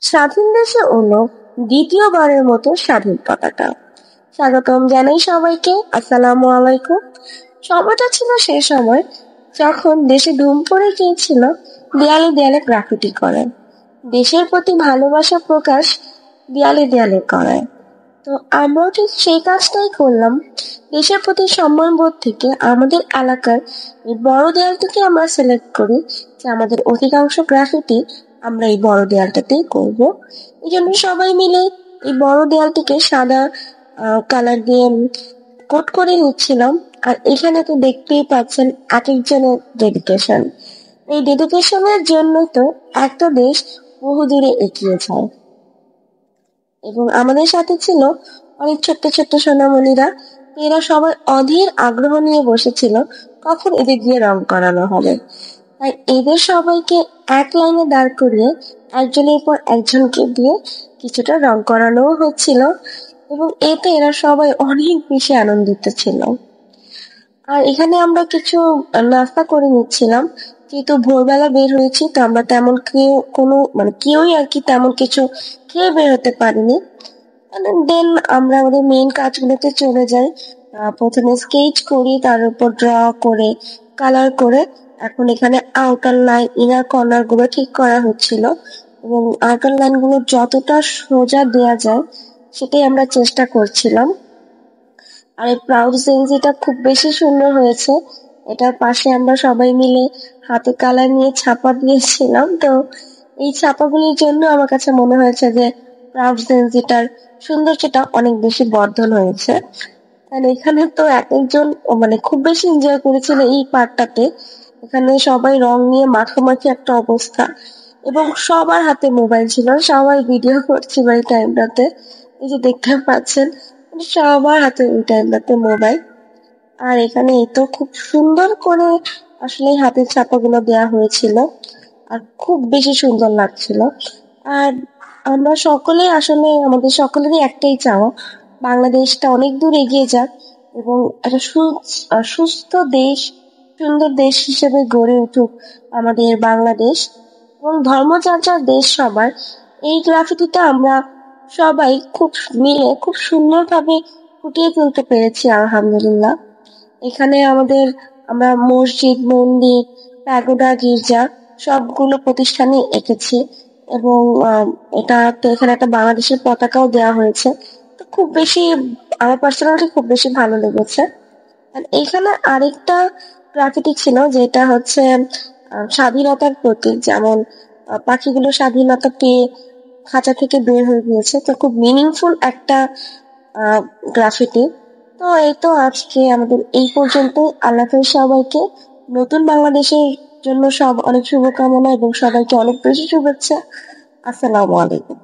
স্বাধীন দেশে উড়ল দ্বিতীয়বারের মতো স্বাধীন পতাকা। স্বাগতম জানাই সবাইকে, আসসালামু আলাইকুম। সময়টা ছিল সে সময় যখন দেশে ধুম পড়ে গিয়েছিল দেয়ালে দেয়ালে গ্রাফিটি করে, দেশের প্রতি ভালোবাসা প্রকাশ দেয়ালে দেয়ালে করায়। তো আমরাও ঠিক সেই কাজটাই করলাম। দেশের প্রতি সম্মানবোধ থেকে আমাদের এলাকার এই বড় দেয়ালটিকে আমরা সিলেক্ট করি যে আমাদের অধিকাংশ গ্রাফিটি আমরা এই বড় দেয়ালটাতেই করব। এই জন্য সবাই মিলে এই বড় দেয়ালটিকে সাদা কালার দিয়ে কোট করে নিচ্ছিলাম। আর এখানে তো দেখতেই পাচ্ছেন এক একজনের ডেডিকেশন। এই ডেডিকেশনের জন্য তো একটা দেশ বহু দূরে এগিয়ে যায়। এবং আমাদের সাথে ছিল অনেক ছোট্ট ছোট্ট সোনামণিরা। এরা সবাই অধীর আগ্রহ নিয়ে বসেছিল কখন এদের দিয়ে রং করানো হবে। তাই এদের সবাইকে এক লাইনে দাঁড় করিয়ে একজনের পর একজনকে দিয়ে কিছুটা রং করানোও হচ্ছিল, এবং এতে এরা সবাই অনেক বেশি আনন্দিত ছিল। আর এখানে আমরা কিছু নাস্তা করে নিচ্ছিলাম, যেহেতু ভোরবেলা বের হয়েছি, তো আমরা তেমন কেউই আর কি তেমন কিছু খেয়ে বের হতে পারিনি। দেন আমরা আমাদের মেইন কাজগুলোতে চলে যাই। প্রথমে স্কেচ করি, তার উপর ড্র করে কালার করে এখন এখানে আউটার লাইন ইনার কর্নার গুলো ঠিক করা হচ্ছিল, এবং আউটার লাইন গুলো যতটা সোজা দেয়া যায় সেটাই আমরা চেষ্টা করছিলাম। আর এই প্রাউড সেন্সিটা খুব বেশি সুন্দর হয়েছে। এটার পাশে আমরা সবাই মিলে হাতে কালার নিয়ে ছাপা দিয়েছিলাম। তো এই ছাপাগুলির জন্য আমার কাছে মনে হয়েছে যে প্রাউড সেন্সিটার সৌন্দর্যটা অনেক বেশি বর্ধন হয়েছে। আর এখানে তো এক একজন খুব বেশি এনজয় করেছিল এই পার্টটাতে। এখানে সবাই রং নিয়ে মাখামাখি একটা অবস্থা, এবং সবার হাতে মোবাইল ছিল, সবাই ভিডিও করছিল এই টাইমটাতে। এই যে দেখতে পাচ্ছেন সবার হাতে এই টাইমটাতে মোবাইল। আর এখানে এই তো খুব সুন্দর করে আসলে হাতের ছাপাগুলো দেওয়া হয়েছিল, আর খুব বেশি সুন্দর লাগছিল। আর আমরা সকলেই আসলে আমাদের সকলেরই একটাই চাওয়া, বাংলাদেশটা অনেক দূর এগিয়ে যাক এবং একটা সুস্থ দেশ, সুন্দর দেশ হিসেবে গড়ে উঠুক আমাদের বাংলাদেশ, এবং ধর্মচর্চার দেশ সবার। এই গ্রাফিটিটা আমরা সবাই খুব মিলে খুব সুন্দরভাবে ফুটিয়ে তুলতে পেরেছি, আলহামদুলিল্লাহ। এখানে আমরা মসজিদ, মন্দির, প্যাগোডা, গির্জা সবগুলো প্রতিষ্ঠানে এঁকেছি, এবং এখানে একটা বাংলাদেশের পতাকাও দেওয়া হয়েছে। তো খুব বেশি আমার পার্সোনালি খুব বেশি ভালো লেগেছে। আর এখানে আরেকটা গ্রাফিটি ছিল যেটা হচ্ছে স্বাধীনতার প্রতীক, যেমন পাখিগুলো স্বাধীনতা পেয়ে খাঁচা থেকে বের হয়ে গিয়েছে। তো খুব মিনিংফুল একটা গ্রাফিটি। তো এই তো আজকে আমাদের এই পর্যন্ত। আল্লাহ হাফেজ সবাইকে। নতুন বাংলাদেশের জন্য অনেক শুভকামনা এবং সবাইকে অনেক বেশি শুভেচ্ছা। আসসালামু আলাইকুম।